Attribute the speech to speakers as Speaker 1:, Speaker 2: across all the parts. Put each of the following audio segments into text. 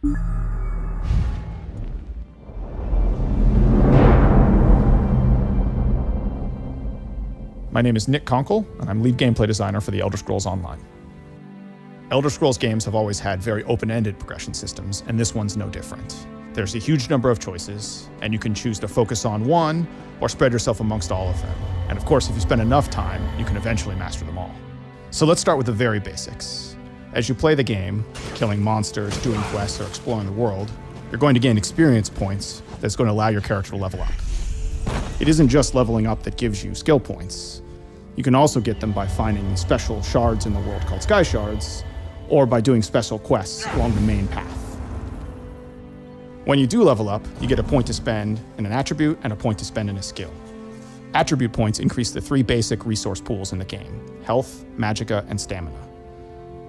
Speaker 1: My name is Nick Conkle, and I'm lead gameplay designer for the Elder Scrolls Online. Elder Scrolls games have always had very open-ended progression systems, and this one's no different. There's a huge number of choices, and you can choose to focus on one or spread yourself amongst all of them. And of course, if you spend enough time, you can eventually master them all. So let's start with the very basics. As you play the game, killing monsters, doing quests, or exploring the world, you're going to gain experience points that's going to allow your character to level up. It isn't just leveling up that gives you skill points. You can also get them by finding special shards in the world called Sky Shards, or by doing special quests along the main path. When you do level up, you get a point to spend in an attribute and a point to spend in a skill. Attribute points increase the three basic resource pools in the game: health, magicka, and stamina.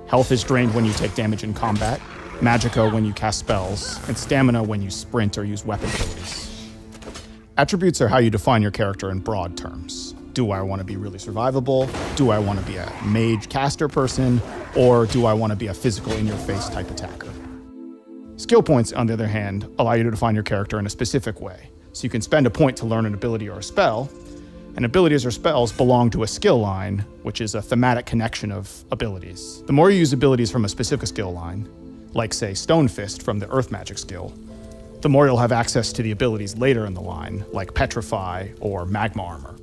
Speaker 1: Health is drained when you take damage in combat, magicka when you cast spells, and stamina when you sprint or use weapon abilities. Attributes are how you define your character in broad terms. Do I want to be really survivable? Do I want to be a mage caster person? Or do I want to be a physical in-your-face type attacker? Skill points, on the other hand, allow you to define your character in a specific way. So you can spend a point to learn an ability or a spell, and abilities or spells belong to a skill line, which is a thematic connection of abilities. The more you use abilities from a specific skill line, like say Stone Fist from the Earth Magic skill, the more you'll have access to the abilities later in the line, like Petrify or Magma Armor.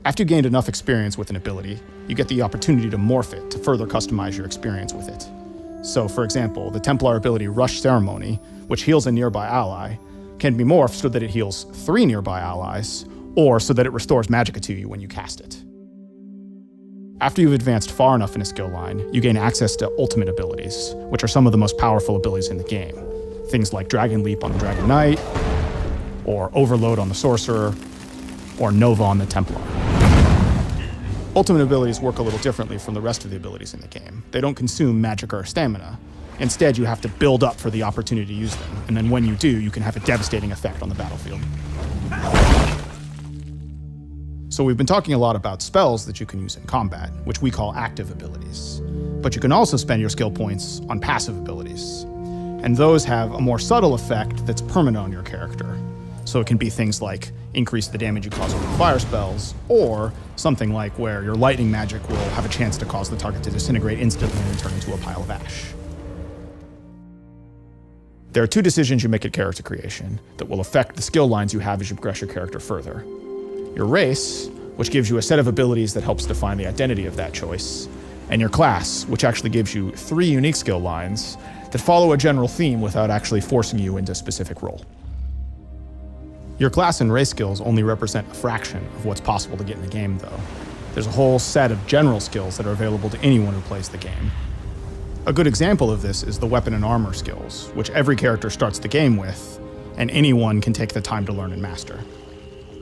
Speaker 1: After you gained enough experience with an ability, you get the opportunity to morph it to further customize your experience with it. So, for example, the Templar ability Rush Ceremony, which heals a nearby ally, can be morphed so that it heals 3 nearby allies, or so that it restores magicka to you when you cast it. After you've advanced far enough in a skill line, you gain access to ultimate abilities, which are some of the most powerful abilities in the game. Things like Dragon Leap on the Dragon Knight, or Overload on the Sorcerer, or Nova on the Templar. Ultimate abilities work a little differently from the rest of the abilities in the game. They don't consume magicka or stamina. Instead, you have to build up for the opportunity to use them, and then when you do, you can have a devastating effect on the battlefield. So we've been talking a lot about spells that you can use in combat, which we call active abilities. But you can also spend your skill points on passive abilities. And those have a more subtle effect that's permanent on your character. So it can be things like increase the damage you cause with fire spells, or something like where your lightning magic will have a chance to cause the target to disintegrate instantly and turn into a pile of ash. There are 2 decisions you make at character creation that will affect the skill lines you have as you progress your character further. Your race, which gives you a set of abilities that helps define the identity of that choice, and your class, which actually gives you 3 unique skill lines that follow a general theme without actually forcing you into a specific role. Your class and race skills only represent a fraction of what's possible to get in the game, though. There's a whole set of general skills that are available to anyone who plays the game. A good example of this is the weapon and armor skills, which every character starts the game with, and anyone can take the time to learn and master.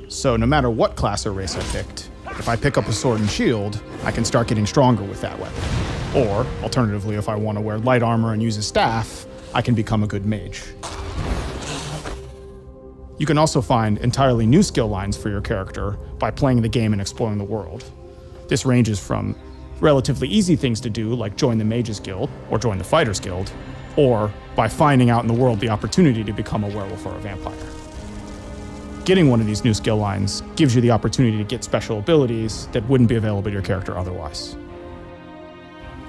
Speaker 1: So no matter what class or race I picked, if I pick up a sword and shield, I can start getting stronger with that weapon. Or, alternatively, if I want to wear light armor and use a staff, I can become a good mage. You can also find entirely new skill lines for your character by playing the game and exploring the world. This ranges from relatively easy things to do, like join the Mages Guild or join the Fighters Guild, or by finding out in the world the opportunity to become a werewolf or a vampire. Getting one of these new skill lines gives you the opportunity to get special abilities that wouldn't be available to your character otherwise.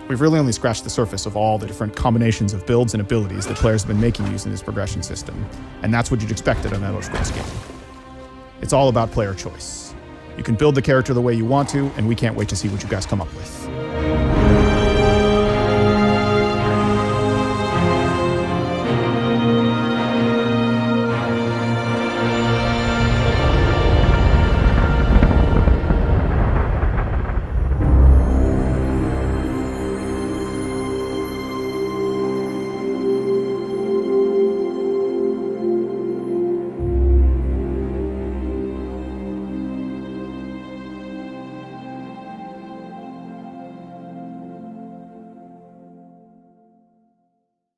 Speaker 1: We've really only scratched the surface of all the different combinations of builds and abilities that players have been making using this progression system, and that's what you'd expect in an Elder Scrolls game. It's all about player choice. You can build the character the way you want to, and we can't wait to see what you guys come up with.